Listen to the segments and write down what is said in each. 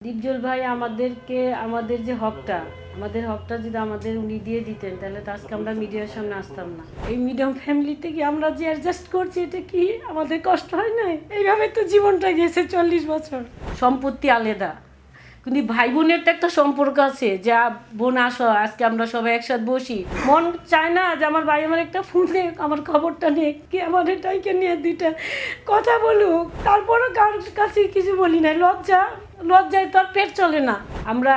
দীপজল ভাই আমাদের যে হকটা যদি আমাদের উনি দিয়ে দিতেন তাহলে তো আজকে আমরা মিডিয়ার সামনে আসতাম না। এই মিডিয়াম ফ্যামিলি থেকে আমরা যে অ্যাডজাস্ট করছি, এটা কি আমাদের কষ্ট হয় না? এইভাবে তো জীবনটা গেছে 40 বছর। সম্পত্তি আলাদা, কিন্তু ভাই বোনের তো একটা সম্পর্ক আছে। যা বোন আসো, আজকে আমরা সবাই একসাথে বসি। মন চায় না যে আমার ভাই আমার একটা ফোন নেই, আমার খবরটা নেই, কি আমার এটাইকে নিয়ে দুইটা কথা বলুক। তারপরও কারোর কাছে কিছু বলি না, লজ্জায় তো আর পেট চলে না।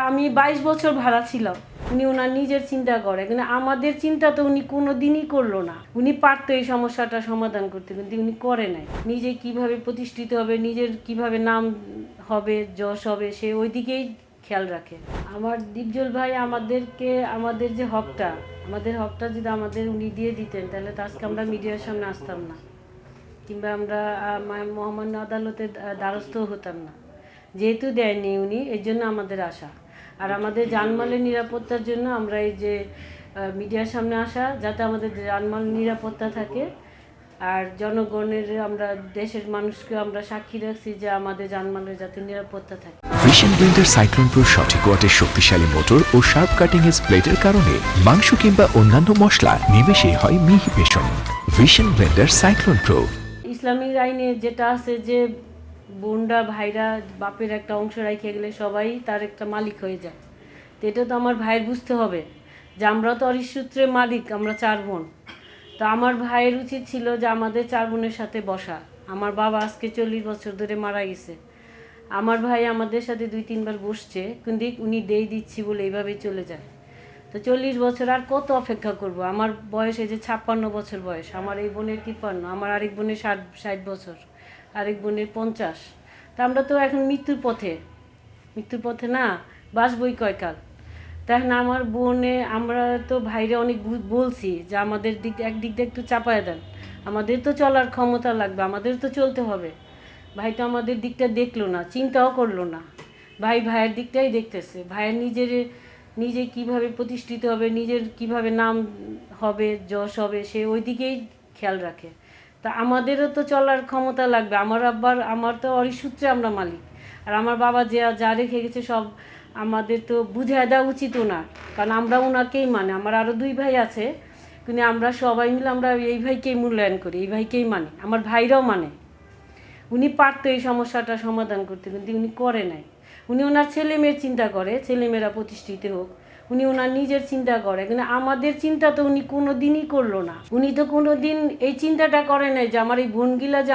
আমি 22 বছর ভাড়া ছিলাম। উনি ওনার নিজের চিন্তা করে, কিন্তু আমাদের চিন্তা তো উনি কোনো দিনই করলো না। উনি পারতো এই সমস্যাটা সমাধান করতে, কিন্তু উনি করে নাই। নিজে কিভাবে প্রতিষ্ঠিত হবে, নিজের কিভাবে নাম হবে, যশ হবে, সে ওই দিকেই খেয়াল রাখে। আমার দীপজল ভাই আমাদের যে হকটা যদি আমাদের উনি দিয়ে দিতেন তাহলে তো আজকে আমরা মিডিয়ার সামনে আসতাম না, কিংবা আমরা মহামান্য আদালতের দ্বারস্থ হতাম না। যেহেতু দেয়নি উনি, এর জন্য আমাদের আশা। আর আমাদের জানমালের নিরাপত্তার জন্য আমরা এই যে মিডিয়ার সামনে আসা, যাতে আমাদের জানমাল নিরাপত্তা থাকে। আর জনগণের, আমরা দেশের মানুষকে আমরা সাক্ষী রাখছি যে আমাদের জানমালের যাতে নিরাপত্তা থাকে। ভিশন ব্লেন্ডার সাইক্লোন প্রো সঠিক ওয়াটের শক্তিশালী মোটর ও শার্প কাটিং এজ ব্লেডের কারণে মাংস কিংবা অন্যান্য মশলা নিমেষেই হয় মিহি passion. Vision Blender cyclone pro. Islamic আইনে যেটা আছে যে বোনরা ভাইরা বাপের একটা অংশ রেখে গেলে সবাই তার একটা মালিক হয়ে যায়। তো এটা তো আমার ভাইয়ের বুঝতে হবে যে আমরা তো অরিসূত্রে মালিক, আমরা 4 বোন। তো আমার ভাইয়ের উচিত ছিল যে আমাদের 4 বোনের সাথে বসা। আমার বাবা আজকে 40 বছর ধরে মারা গেছে। আমার ভাই আমাদের সাথে 2-3 বার বসছে, কিন্তু উনি দিচ্ছি বলে এইভাবেই চলে যায়। তো 40 বছর আর কত অপেক্ষা করব? আমার বয়স এই যে 56 বছর বয়স, আমার এই বোনের 53, আমার আরেক বোনের 60 বছর, আরেক বোনের 50। তা আমরা তো এখন মৃত্যুর পথে না, বাঁচবই কয়কাল। তাই না আমার বোনে, আমরা তো ভাইরে অনেক বলছি যে আমাদের একদিক দিয়ে একটু চাপায় দেন, আমাদের তো চলার ক্ষমতা লাগবে, আমাদের তো চলতে হবে। ভাই তো আমাদের দিকটা দেখলো না, চিন্তাও করলো না। ভাইয়ের দিকটাই দেখতেছে। ভাইয়ের নিজে কিভাবে প্রতিষ্ঠিত হবে, নিজের কিভাবে নাম হবে, যশ হবে, সে ওই দিকেই খেয়াল রাখে। তা আমাদেরও তো চলার ক্ষমতা লাগবে। আমার তো অরিসূত্রে আমরা মালিক। আর আমার বাবা যা রেখে গেছে সব আমাদের তো বুঝিয়ে দেওয়া উচিত ওনার, কারণ আমরা ওনাকেই মানে। আমার আরও 2 ভাই আছে, কিন্তু আমরা সবাই মিলে আমরা এই ভাইকেই মূল্যায়ন করি, এই ভাইকেই মানে, আমার ভাইরাও মানে। উনি পারতো এই সমস্যাটা সমাধান করতে, কিন্তু উনি করে নাই। উনি ওনার ছেলে মেয়ের চিন্তা করে, ছেলেমেয়েরা প্রতিষ্ঠিত হোক। উনি ওনার নিজের চিন্তা করে, কিন্তু আমাদের চিন্তা তো উনি কোনো দিনই করলো না। উনি তো কোনো দিন এই চিন্তাটা করে নাই যে আমার এই বোনগুলা যে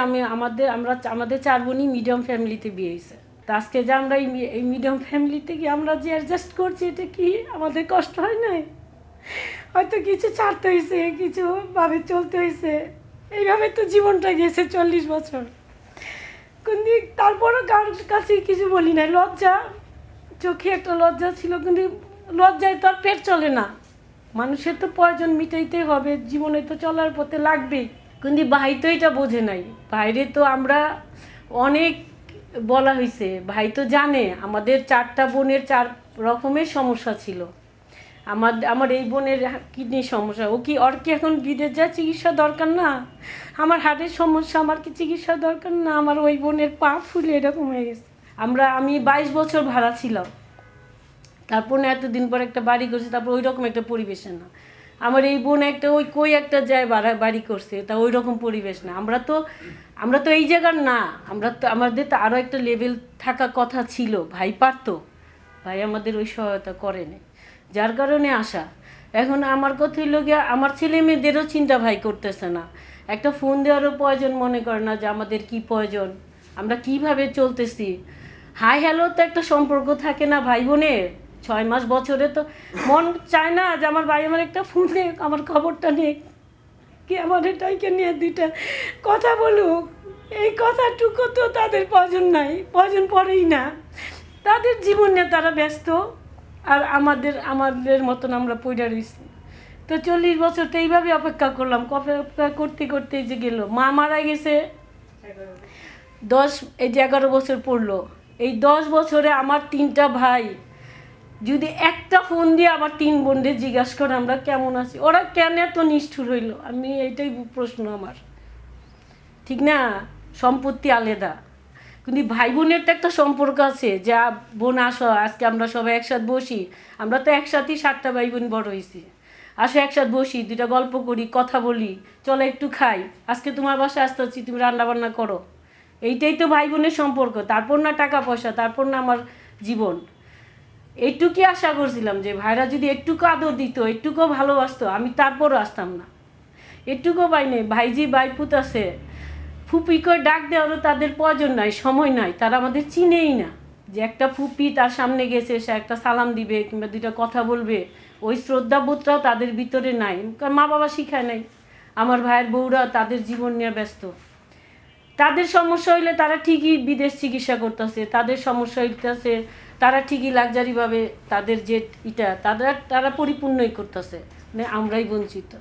আমাদের 4 বোনই মিডিয়াম ফ্যামিলিতে বিয়ে হয়েছে। তো আজকে যে আমরা এই মিডিয়াম ফ্যামিলি থেকে আমরা যে অ্যাডজাস্ট করছি, এটা কি আমাদের কষ্ট হয় নাই? হয়তো কিছু ছাড়তে হয়েছে, কিছুভাবে চলতে হয়েছে। এইভাবে তো জীবনটা গেছে 40 বছর। কিন্তু তারপরও কারোর কাছে কিছু বলি না, চোখে একটা লজ্জা ছিল, কিন্তু লজ্জায় তো আর পেট চলে না। মানুষের তো প্রয়োজন মিটাইতে হবে, জীবনে তো চলার পথে লাগবেই। কিন্তু ভাই তো এটা বোঝে নাই। বাইরে তো আমরা অনেক বলা হয়েছে, ভাই তো জানে আমাদের 4টা বোনের 4 রকমের সমস্যা ছিল। আমার এই বোনের কিডনির সমস্যা, ওর কি এখন বিদেশ যায় চিকিৎসা দরকার না? আমার হার্টের সমস্যা, আমার কি চিকিৎসা দরকার না? আমার ওই বোনের পা ফুলে এরকম হয়ে গেছে। আমি 22 বছর ভাড়া ছিলাম, তারপর এতদিন পর একটা বাড়ি করছে, তারপর ওই রকম একটা পরিবেশে না। আমার এই বোন একটা যায় বাড়ি করছে, তা ওই রকম পরিবেশ না। আমরা তো এই জায়গার না, আমাদের তো আরও একটা লেভেল থাকা কথা ছিল। ভাই পারতো, ভাই আমাদের ওই সহায়তা করেনি, যার কারণে আসা। এখন আমার কথা হইল গিয়া, আমার ছেলে মেয়েদেরও চিন্তা ভাই করতেছে না। একটা ফোন দেওয়ারও প্রয়োজন মনে করে না যে আমাদের কি প্রয়োজন, আমরা কিভাবে চলতেছি। হাই হ্যালো তো একটা সম্পর্ক থাকে না ভাই বোনের? 6 মাস বছরে তো মন চায় না যে আমার ভাই আমার একটা ফোন নেই, আমার খবরটা নেই, কি আমার এটাইকে নিয়ে দুইটা কথা বলুক। এই কথাটুকু তো তাদের প্রয়োজন পড়েই না। তাদের জীবন নিয়ে তারা ব্যস্ত, আর আমাদের মতন আমরা পইড়া রয়েছি। তো 40 বছর তো এইভাবে অপেক্ষা করলাম, অপেক্ষা করতে করতে যে গেল। মা মারা গেছে 11 বছর পড়লো। এই 10 বছরে আমার 3টা ভাই যদি একটা ফোন দিয়ে আমার 3 বোনদের জিজ্ঞাসা করে আমরা কেমন আছি, ওরা কেন এত নিষ্ঠুর হইল? এইটাই প্রশ্ন আমার, ঠিক না? সম্পত্তি আলাদা, কিন্তু ভাই বোনের তো একটা সম্পর্ক আছে, যে বোন আসো আজকে আমরা সবাই একসাথে বসি। আমরা তো একসাথেই 7টা ভাই বোন বড় হয়েছি। আসো একসাথে বসি, দুইটা গল্প করি, কথা বলি, চলো একটু খাই, আজকে তোমার বাসায় আসতে হচ্ছি, তুমি রান্না বান্না করো। এইটাই তো ভাই বোনের সম্পর্ক। তারপর না টাকা পয়সা, তারপর না আমার জীবন। এইটুকুই আশা করছিলাম যে ভাইরা যদি একটুকু আদর দিত, একটুকুও ভালোবাসতো, আমি তারপরও আসতাম না। এটুকুও পাই নেই। ভাইজি বাইপুত আছে, ফুপি করে ডাক দেওয়ারও তাদের প্রয়োজন নাই, সময় নাই, তারা আমাদের চিনেই না। যে একটা ফুপি তার সামনে গেছে, সে একটা সালাম দিবে কিংবা দুইটা কথা বলবে, ওই শ্রদ্ধাবোধটাও তাদের ভিতরে নাই, কারণ মা বাবা শিখায় নাই। আমার ভাইয়ের বউরা তাদের জীবন নিয়ে ব্যস্ত। তাদের সমস্যা হইলে তারা ঠিকই বিদেশ চিকিৎসা করতেছে, তাদের সমস্যা হইতেছে তারা ঠিকই লাক্সারিভাবে তাদের যে তারা পরিপূর্ণই করতেছে, মানে আমরাই বঞ্চিত।